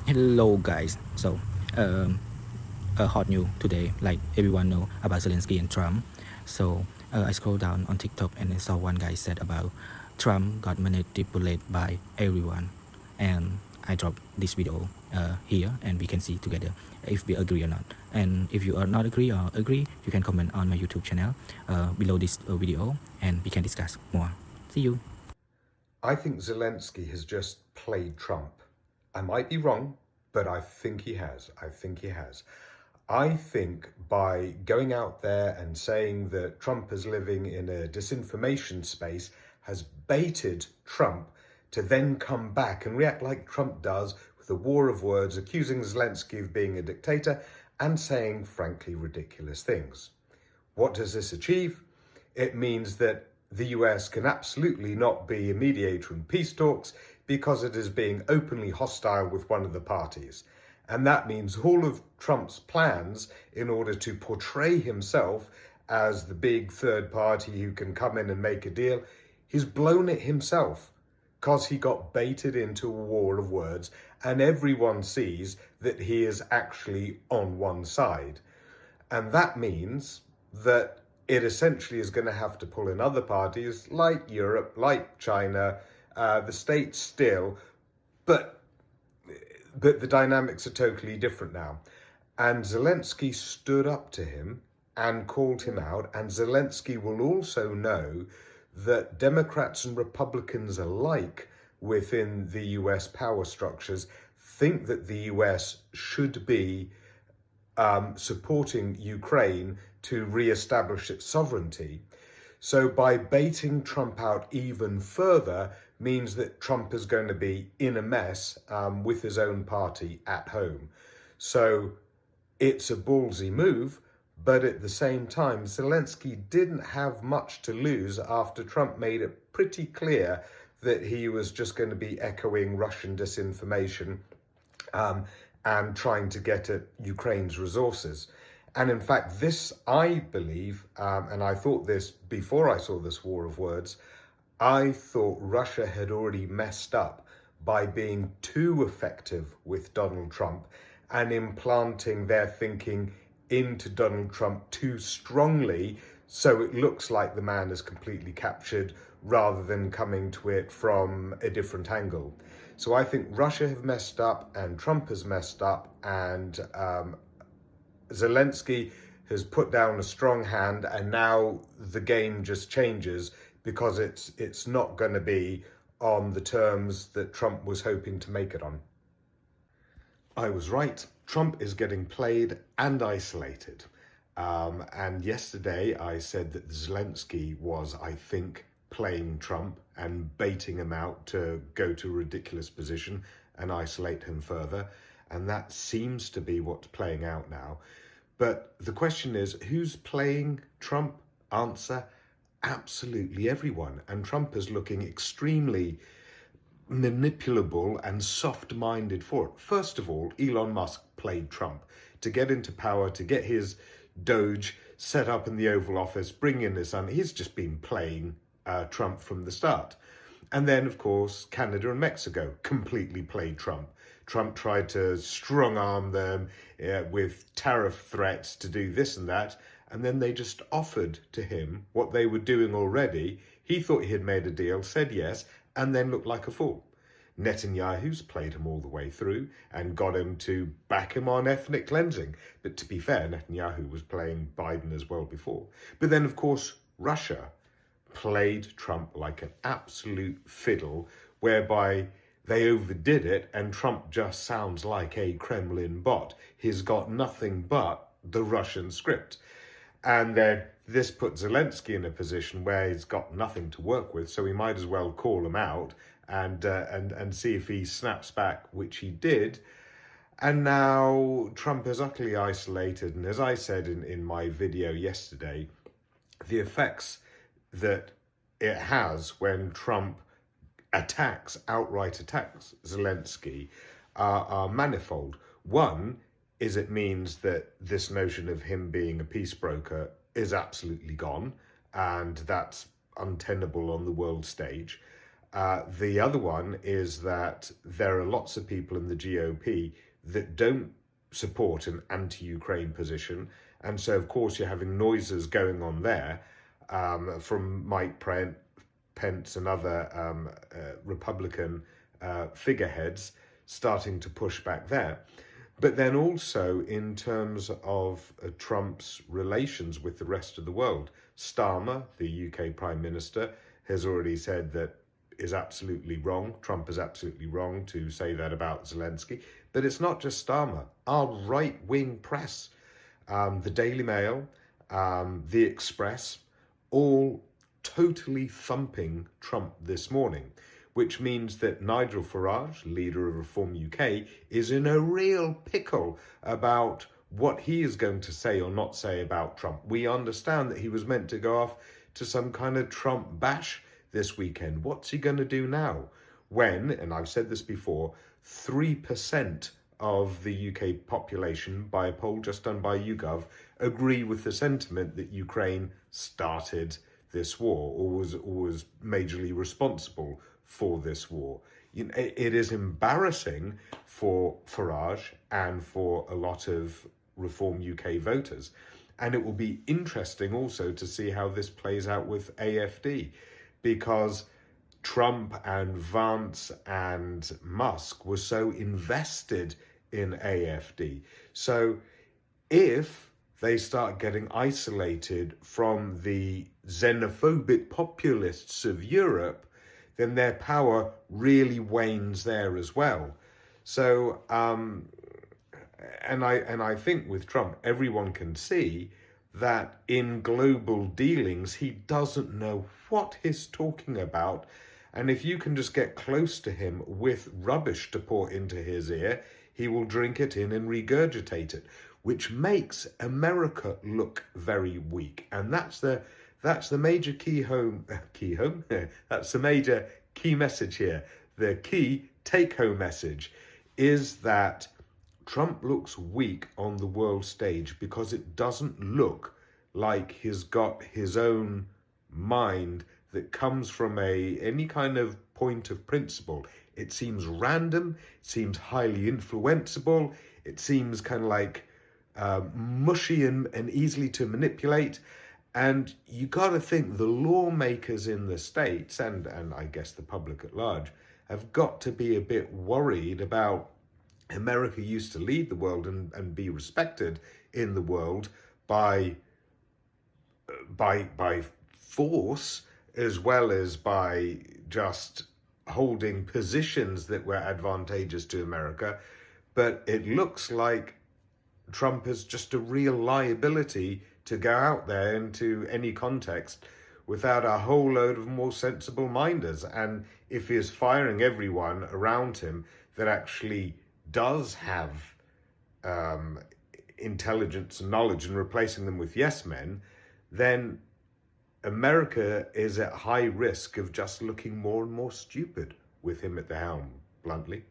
Hello guys. Um, a hot news today, like everyone know about Zelensky and Trump. I scrolled down on TikTok and I saw one guy said about Trump got manipulated by everyone, and I dropped this video here, and we can see together if we agree or not. And if you are not agree or agree, you can comment on my YouTube channel below this video, and we can discuss more. See you. I think Zelensky has just played Trump. I might be wrong, but I think he has. I think by going out there and saying that Trump is living in a disinformation space has baited Trump to then come back and react like Trump does with a war of words, accusing Zelensky of being a dictator and saying, frankly, ridiculous things. What does this achieve? It means that the US can absolutely not be a mediator in peace talks because it is being openly hostile with one of the parties. And that means all of Trump's plans in order to portray himself as the big third party who can come in and make a deal, he's blown it himself because he got baited into a war of words, and everyone sees that he is actually on one side. And that means that it essentially is going to have to pull in other parties like Europe, like China, the States still, but the dynamics are totally different now. And Zelensky stood up to him and called him out. And Zelensky will also know that Democrats and Republicans alike within the US power structures think that the US should be supporting Ukraine to re-establish its sovereignty. So by baiting Trump out even further means that Trump is going to be in a mess with his own party at home. So it's a ballsy move, but at the same time, Zelensky didn't have much to lose after Trump made it pretty clear that he was just going to be echoing Russian disinformation and trying to get at Ukraine's resources. And in fact, this, I believe, and I thought this before I saw this war of words, I thought Russia had already messed up by being too effective with Donald Trump and implanting their thinking into Donald Trump too strongly, so it looks like the man is completely captured rather than coming to it from a different angle. So I think Russia have messed up and Trump has messed up, and Zelensky has put down a strong hand, and now the game just changes because it's not going to be on the terms that Trump was hoping to make it on. I was right. Trump is getting played and isolated. And yesterday I said that Zelensky was, I think, playing Trump and baiting him out to go to a ridiculous position and isolate him further. And that seems to be what's playing out now. But the question is, who's playing Trump? Answer, absolutely everyone. And Trump is looking extremely manipulable and soft-minded for it. First of all, Elon Musk played Trump to get into power, to get his Doge set up in the Oval Office, bring in his son. He's just been playing Trump from the start. And then, of course, Canada and Mexico completely played Trump. Trump tried to strong-arm them with tariff threats to do this and that, and then they just offered to him what they were doing already. He thought he had made a deal, said yes, and then looked like a fool. Netanyahu's played him all the way through and got him to back him on ethnic cleansing. But to be fair, Netanyahu was playing Biden as well before. But then, of course, Russia played Trump like an absolute fiddle, whereby they overdid it and Trump just sounds like a Kremlin bot. He's got nothing but the Russian script. And then this put Zelensky in a position where he's got nothing to work with, so he might as well call him out and see if he snaps back, which he did. And now Trump is utterly isolated. And as I said in my video yesterday, the effects that it has when Trump outright attacks Zelensky are manifold. One is it means that this notion of him being a peace broker is absolutely gone, and that's untenable on the world stage. The other one is that there are lots of people in the GOP that don't support an anti-Ukraine position. And so, of course, you're having noises going on there from Mike Pence and other Republican figureheads starting to push back there. But then also in terms of Trump's relations with the rest of the world, Starmer, the UK Prime Minister, has already said that is absolutely wrong. Trump is absolutely wrong to say that about Zelensky. But it's not just Starmer. Our right-wing press, the Daily Mail, the Express, all totally thumping Trump this morning, which means that Nigel Farage, leader of Reform UK, is in a real pickle about what he is going to say or not say about Trump. We understand that he was meant to go off to some kind of Trump bash this weekend. What's he going to do now? When, and I've said this before, 3% of the UK population, by a poll just done by YouGov, agree with the sentiment that Ukraine started this war or was majorly responsible for this war. You know, it is embarrassing for Farage and for a lot of Reform UK voters. And it will be interesting also to see how this plays out with AFD, because Trump and Vance and Musk were so invested in AFD. So if they start getting isolated from the xenophobic populists of Europe, then their power really wanes there as well. So, and I think with Trump, everyone can see that in global dealings, he doesn't know what he's talking about. And if you can just get close to him with rubbish to pour into his ear, he will drink it in and regurgitate it, which makes America look very weak. And that's the major that's the major key message here. The key take-home message is that Trump looks weak on the world stage because it doesn't look like he's got his own mind that comes from any kind of point of principle. It seems random, it seems highly influenceable, it seems kind of like mushy and easily to manipulate. And you got to think the lawmakers in the states and I guess the public at large have got to be a bit worried about America used to lead the world and be respected in the world by force as well as by just holding positions that were advantageous to America. But it looks like Trump is just a real liability to go out there into any context without a whole load of more sensible minders. And if he is firing everyone around him that actually does have intelligence and knowledge and replacing them with yes men, then America is at high risk of just looking more and more stupid with him at the helm, bluntly.